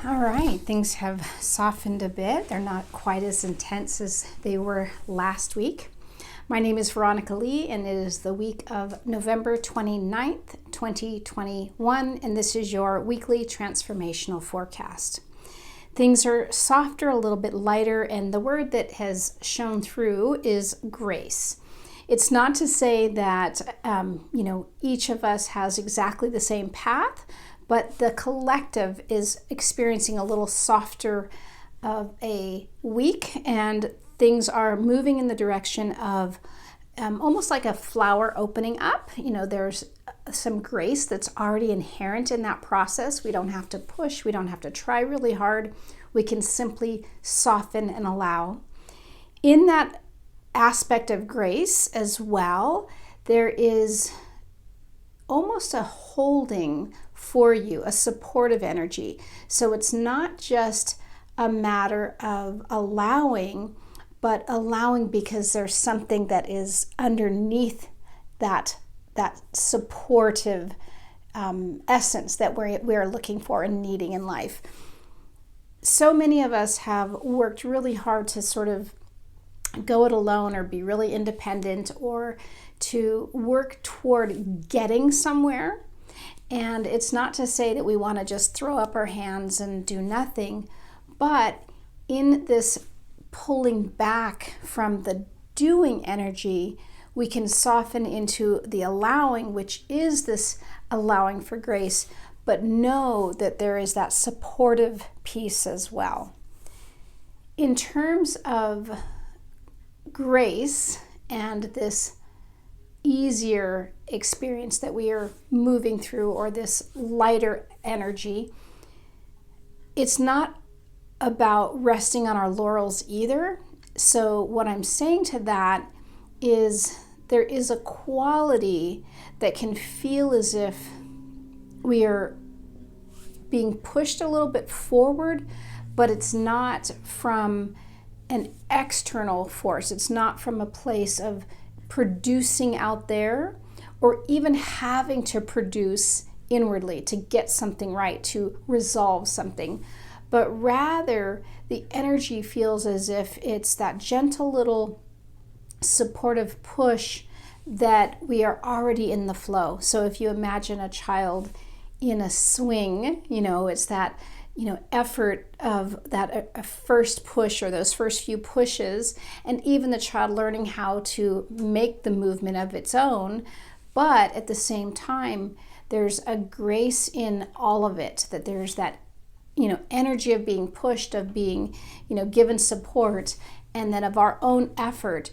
All right, things have softened a bit. They're not quite as intense as they were last week. My name is Veronica Lee, and it is the week of November 29th, 2021, and this is your weekly transformational forecast. Things are softer, a little bit lighter, and the word that has shown through is grace. It's not to say that, each of us has exactly the same path, but the collective is experiencing a little softer of a week, and things are moving in the direction of almost like a flower opening up. There's some grace that's already inherent in that process. We don't have to push, we don't have to try really hard. We can simply soften and allow. In that aspect of grace as well, there is almost a holding for you, a supportive energy. So it's not just a matter of allowing, but allowing because there's something that is underneath that supportive essence that we're looking for and needing in life. So many of us have worked really hard to sort of go it alone or be really independent or to work toward getting somewhere. And it's not to say that we want to just throw up our hands and do nothing, but in this pulling back from the doing energy, we can soften into the allowing, which is this allowing for grace, but know that there is that supportive piece as well. In terms of grace and this easier experience that we are moving through, or this lighter energy, it's not about resting on our laurels either. So what I'm saying to that is there is a quality that can feel as if we are being pushed a little bit forward, but it's not from an external force. It's not from a place of producing out there or even having to produce inwardly to get something right, to resolve something, but rather the energy feels as if it's that gentle little supportive push that we are already in the flow. So if you imagine a child in a swing, it's that effort of that a first push or those first few pushes, and even the child learning how to make the movement of its own. But at the same time, there's a grace in all of it, that there's that, energy of being pushed, of being, given support, and then of our own effort.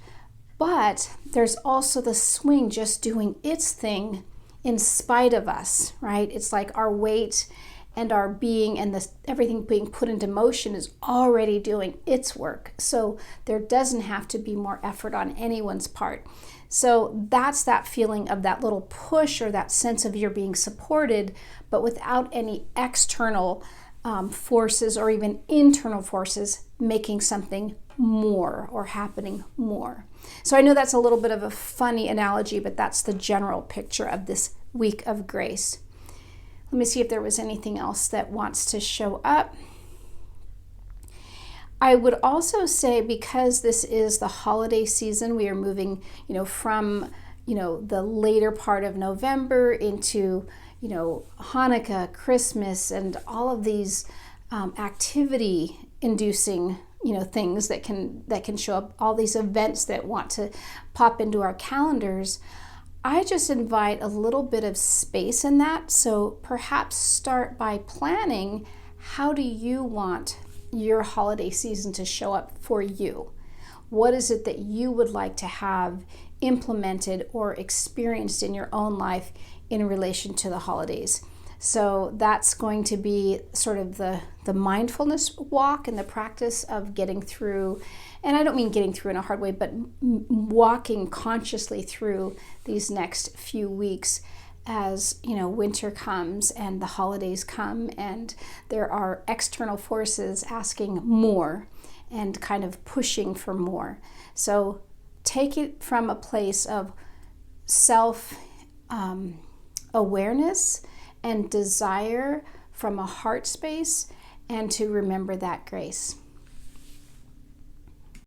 But there's also the swing just doing its thing in spite of us, right? It's like our weight and our being and everything being put into motion is already doing its work. So there doesn't have to be more effort on anyone's part. So that's that feeling of that little push or that sense of you're being supported, but without any external forces or even internal forces making something more or happening more. So I know that's a little bit of a funny analogy, but that's the general picture of this week of grace. Let me see if there was anything else that wants to show up. I would also say, because this is the holiday season, we are moving, from, the later part of November into, Hanukkah, Christmas, and all of these activity-inducing, things that can show up, all these events that want to pop into our calendars. I just invite a little bit of space in that. So perhaps start by planning, how do you want your holiday season to show up for you? What is it that you would like to have implemented or experienced in your own life in relation to the holidays? So that's going to be sort of the mindfulness walk and the practice of getting through, and I don't mean getting through in a hard way, but walking consciously through these next few weeks as, winter comes and the holidays come and there are external forces asking more and kind of pushing for more. So take it from a place of self awareness and desire from a heart space, and to remember that grace.